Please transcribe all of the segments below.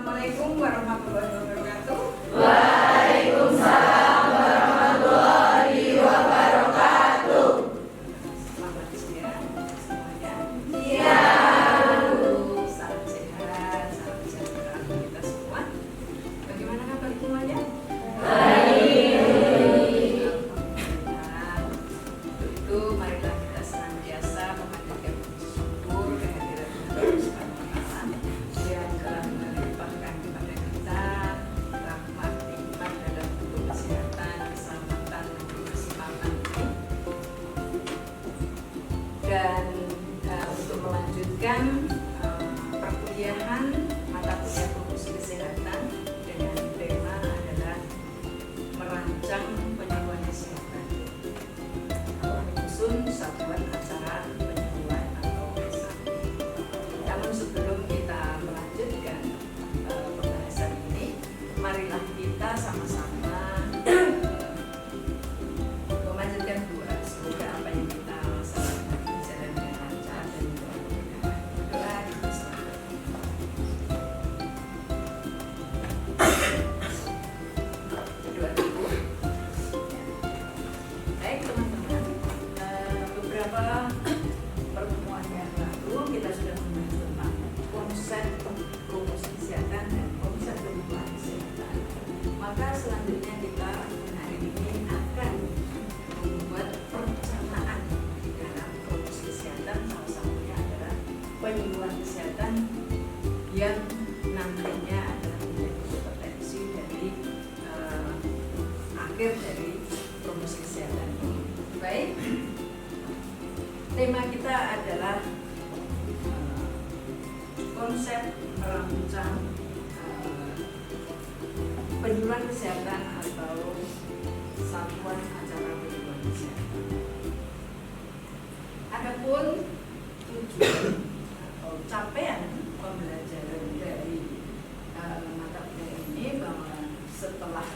Assalamualaikum warahmatullahi wabarakatuh. Waalaikumsalam warahmatullahi wabarakatuh. Selamat siang semuanya. Iya. Salam sehat, salam sejahtera untuk kita semua. Bagaimana kabar semuanya? Baik. Alhamdulillah. Untuk itu marilah kita senantiasa memanjatkan puji syukur kehadiran Allah Subhanahu wa Ta'ala yang telah melimpahkan kepada kita rahmat nikmat dalam bentuk kesehatan, keselamatan, dan keseimbangan ini. Dan untuk melanjutkan perkuliahan mata kuliah promosi kesehatan dengan tema adalah merancang penyuluhan kesehatan atau menyusun satuan acara penyuluhan atau SAP. Namun sebelum kita melanjutkan pembahasan ini, marilah kita sama-sama memanjatkan doa semoga apa yang kita laksanakan berjalan dengan lancar dan mudah-mudahan. Doa kita selamat. Doa dulu. Baik teman-teman, beberapa pertemuan yang lalu kita sudah membahas tentang konsep promosi kesehatan dan konsep penyuluhan kesehatan. Maka selanjutnya kita hari ini akan membuat perencanaan di dalam promosi kesehatan. Salah satunya adalah penyuluhan kesehatan yang nantinya adalah menjadi kompetensi dari akhir dari promosi kesehatan ini. Baik, tema kita adalah konsep merancang penyuluhan kesehatan atau satuan acara penyuluhan kesehatan. Adapun tujuan atau capaian pembelajaran dari mata kuliah ini bahwa setelah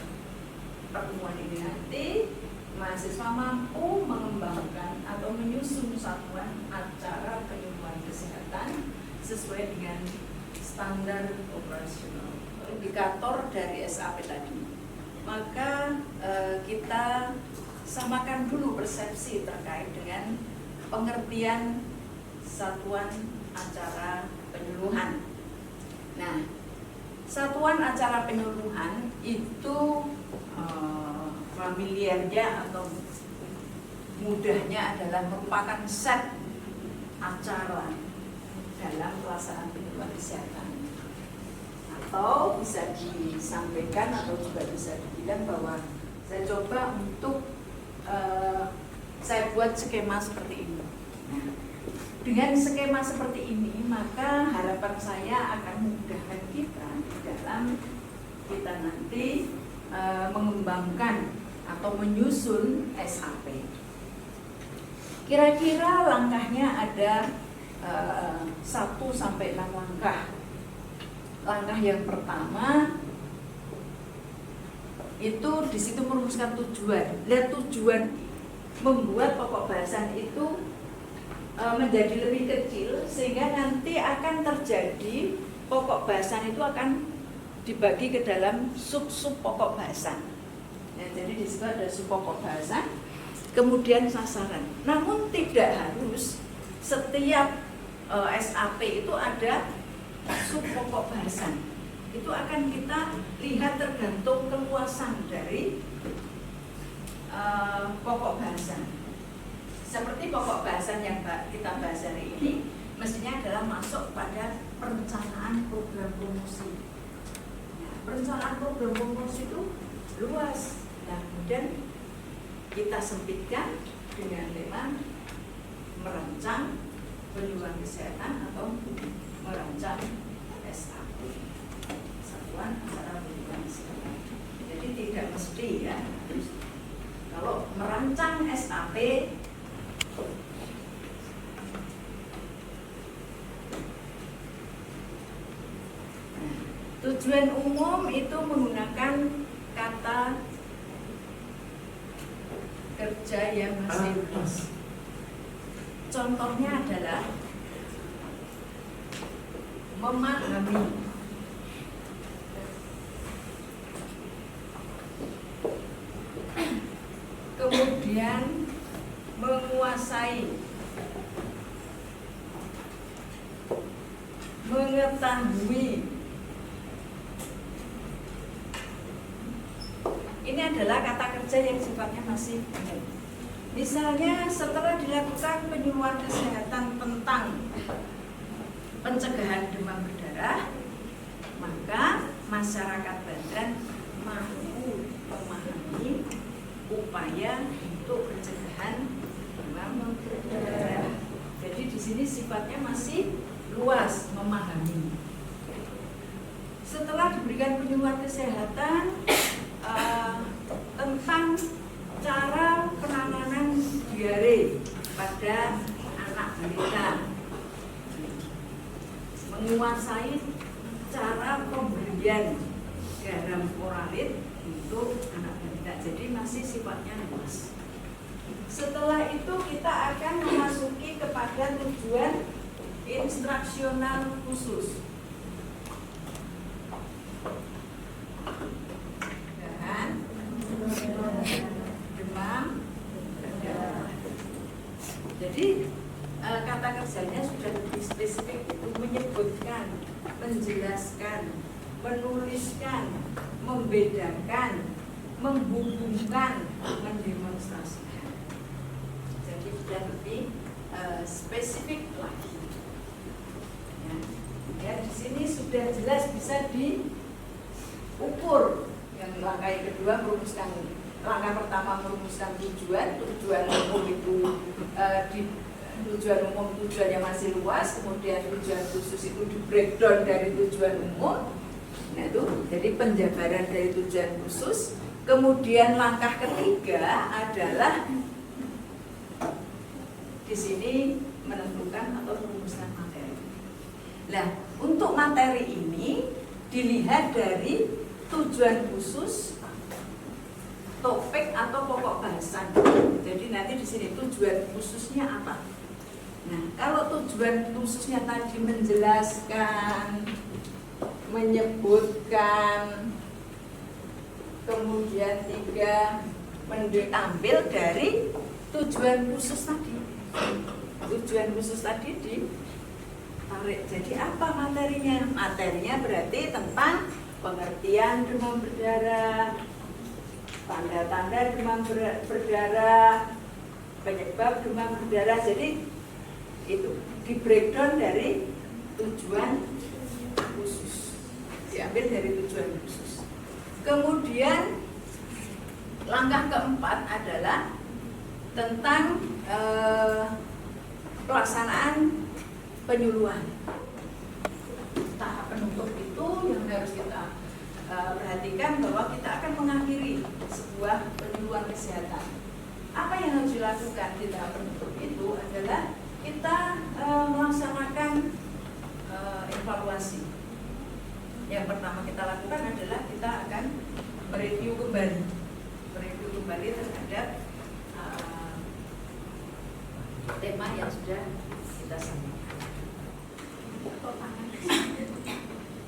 pertemuan ini nanti mahasiswa mampu mengembangkan atau menyusun satuan acara penyuluhan kesehatan sesuai dengan standar operasional indikator dari SAP tadi. Maka kita samakan dulu persepsi terkait dengan pengertian satuan acara penyuluhan. Nah, satuan acara penyuluhan itu familiarnya atau mudahnya adalah merupakan set acara dalam pelaksanaan penyuluhan kesehatan. Atau bisa disampaikan atau juga bisa dibilang bahwa saya coba untuk saya buat skema seperti ini. Nah, dengan skema seperti ini maka harapan saya akan memudahkan kita dalam kita nanti mengembangkan atau menyusun SAP. Kira-kira langkahnya ada 1 sampai 6 langkah. Langkah yang pertama itu di situ merumuskan tujuan. Lihat tujuan membuat pokok bahasan itu menjadi lebih kecil sehingga nanti akan terjadi pokok bahasan itu akan dibagi ke dalam sub-sub pokok bahasan. Ya, jadi di situ ada sub pokok bahasan, kemudian sasaran. Namun tidak harus setiap SAP itu ada sub pokok bahasan. Itu akan kita lihat tergantung keluasan dari pokok bahasan. Seperti pokok bahasan yang kita bahas hari ini, mestinya adalah masuk pada perencanaan program promosi. Nah, perencanaan program promosi itu luas. Nah, kemudian kita sempitkan dengan tema merancang penyuluhan kesehatan atau merancang SAP, satuan acara penyuluhan kesehatan. Jadi tidak mesti ya. Kalau merancang SAP tujuan umum itu menggunakan kata kerja yang masif. Contohnya adalah memahami mengetahui. Ini adalah kata kerja yang sifatnya masih umum. Misalnya setelah dilakukan penyuluhan kesehatan tentang pencegahan demam berdarah, maka masyarakat Banten mampu memahami upaya untuk pencegahan demam berdarah. Jadi di sini sifatnya masih luas, memahami. Setelah diberikan penyuluhan kesehatan tentang cara penanganan diare pada anak balita, menguasai cara pemberian garam oralit untuk anak balita. Jadi masih sifatnya luas. Setelah itu kita akan memasuki kepada tujuan instruksional khusus. Demam berdarah. Jadi kata kerjanya sudah lebih spesifik, itu menyebutkan, menjelaskan, menuliskan, membedakan, menghubungkan, mendemonstrasikan. Jadi sudah lebih spesifik lagi. Ya, di sini sudah jelas bisa diukur. Yang langkah yang kedua merumuskan, langkah pertama merumuskan tujuan umum itu tujuan umum, tujuan yang masih luas, kemudian tujuan khusus itu di breakdown dari tujuan umum. Nah itu jadi penjabaran dari tujuan khusus. Kemudian langkah ketiga adalah di sini menentukan atau merumuskan materi. Nah untuk materi ini dilihat dari tujuan khusus, topik atau pokok bahasan. Jadi nanti di sini tujuan khususnya apa? Nah, kalau tujuan khususnya tadi menjelaskan, menyebutkan, kemudian tiga ambil dari tujuan khusus tadi. Tujuan khusus tadi ditarik. Jadi apa materinya? Materinya berarti tentang pengertian demam berdarah, tanda-tanda demam berdarah, penyebab demam berdarah. Jadi itu di breakdown dari tujuan khusus, diambil dari tujuan khusus. Kemudian langkah keempat adalah tentang pelaksanaan penyuluhan. Tahap penutup itu yang harus kita perhatikan, bahwa kita akan mengakhiri sebuah penyuluhan kesehatan. Apa yang harus dilakukan di tahap penutup itu adalah kita melaksanakan evaluasi. Yang pertama kita lakukan adalah kita akan mereview kembali terhadap tema yang sudah kita sampaikan.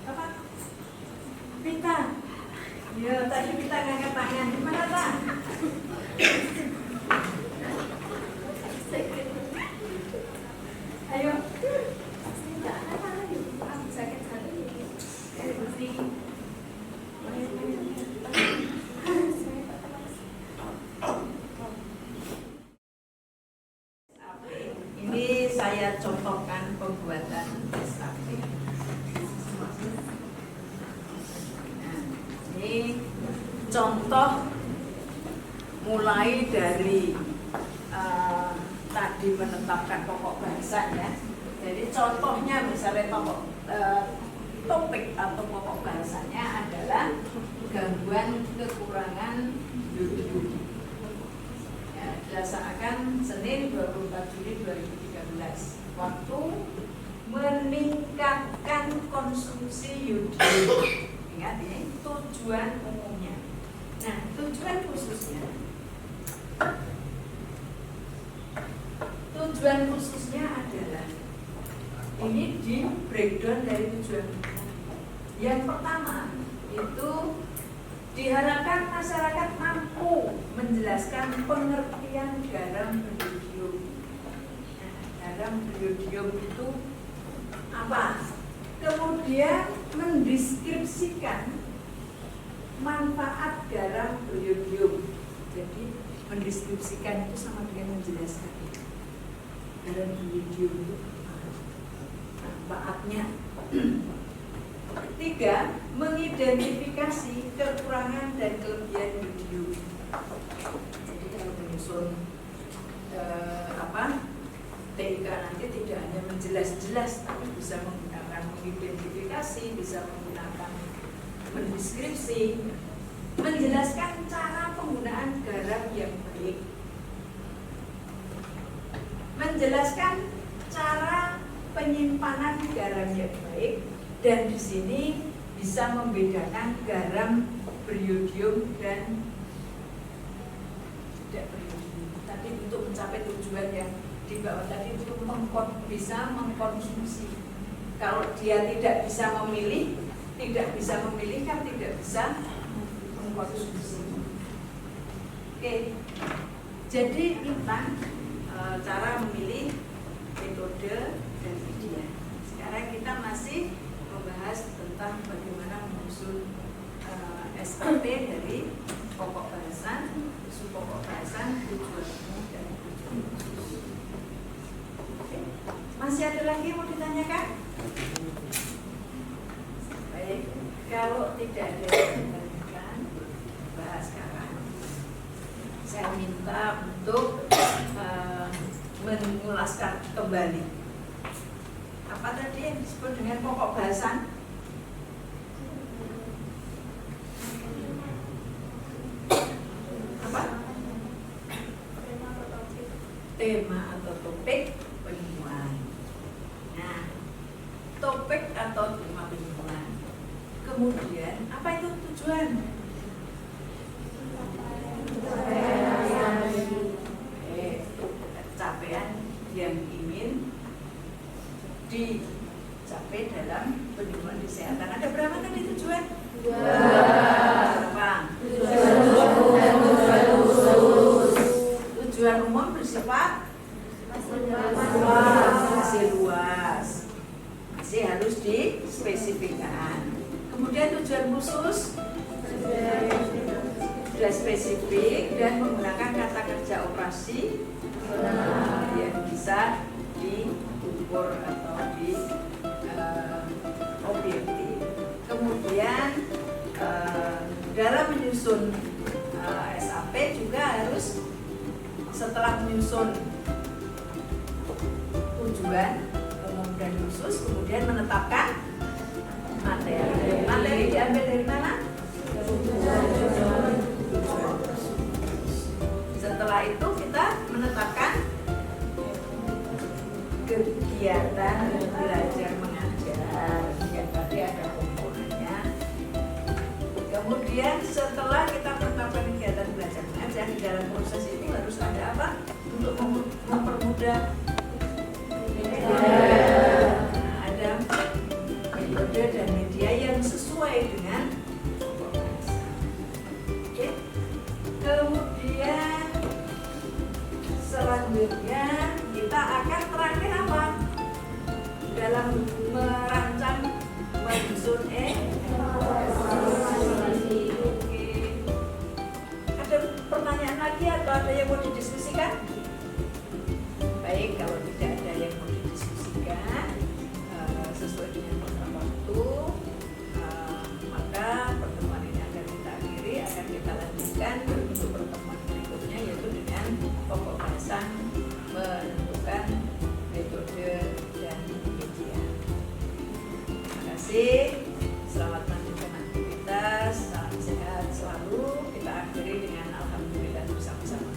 Apa? Pita. Ya, tadi kita ngangkat tangan. Gimana, Pak? Ayo. Sakit sekali. Ini saya contohkan pembuatan SAP. Ini contoh mulai dari tadi menetapkan pokok bahasan ya. Jadi contohnya misalnya topik atau pokok bahasanya adalah gangguan kekurangan yodium. Ya, dilaksanakan Senin 24 Juli 2013. Waktu meningkatkan konsumsi yodium. Ingat ini tujuan umumnya. Nah, tujuan khususnya adalah ini di breakdown dari tujuan. Yang pertama itu diharapkan masyarakat mampu menjelaskan pengertian garam beriodium. Nah, garam beriodium itu apa? Kemudian mendeskripsikan manfaat garam beriodium. Jadi mendeskripsikan itu sama dengan menjelaskan garam beriodium itu manfaatnya. 3. Mengidentifikasi kekurangan dan kelebihan beriodium. Jadi kalau menyusun TIK nanti tidak hanya menjelas-jelas, tapi bisa menggunakan mengidentifikasi, bisa menggunakan mendeskripsi, menjelaskan cara penggunaan garam yang baik, menjelaskan cara penyimpanan garam yang baik, dan di sini bisa membedakan garam beriodium dan tidak beriodium. Tadi untuk mencapai tujuan yang di bawah tadi itu bisa mengkonsumsi. Kalau dia tidak bisa memilih kan tidak bisa mengkonsumsi. Oke. Jadi kita cara memilih metode dan media. Sekarang kita masih membahas tentang bagaimana menyusun SAP dari pokok bahasan, subpokok bahasan, tujuan umum dan tujuan khusus. Masih ada lagi yang mau ditanyakan? Baik, kalau tidak ada yang ditanyakan, bahas sekarang. Saya minta untuk mengulaskan kembali apa tadi yang disebut dengan pokok bahasan? Apa? Tema atau topik penyuluhan. Nah, topik atau tema penyuluhan. Kemudian, apa itu tujuan? Capaian yang ingin dicapai dalam penyuluhan kesehatan. Ada berapa tadi tujuan? 2. Tujuan umum bersifat masih luas, masih harus dispesifikkan. Kemudian tujuan khusus sudah spesifik dan menggunakan kata kerja operasi yang bisa diukur atau di objektif. Kemudian dalam menyusun SAP juga harus setelah menyusun tujuan umum dan khusus, kemudian menetapkan materi. Materi diambil dari mana? Setelah itu kita menetapkan kegiatan belajar mengajar yang tadi ada komponennya. Kemudian setelah kita menetapkan kegiatan belajar mengajar, di dalam proses itu harus ada apa? Untuk mempermudah ada metode dan media yang sesuai dengan pokok bahasa. Oke. Kemudian selanjutnya kita akan terakhir apa? Dalam merancang menyusun Oke. Ada pertanyaan lagi atau ada yang mau didiskusikan? Baik, kalau tidak ada yang mau didiskusikan sesuai dengan program waktu, maka pertemuan ini akan kita akhiri, akan kita lanjutkan untuk pertemuan berikutnya, yaitu dengan pokok bahasan menentukan metode dan media. Terima kasih, selamat melanjutkan aktivitas, salam sehat selalu. Kita akhiri dengan alhamdulillah bersama-sama.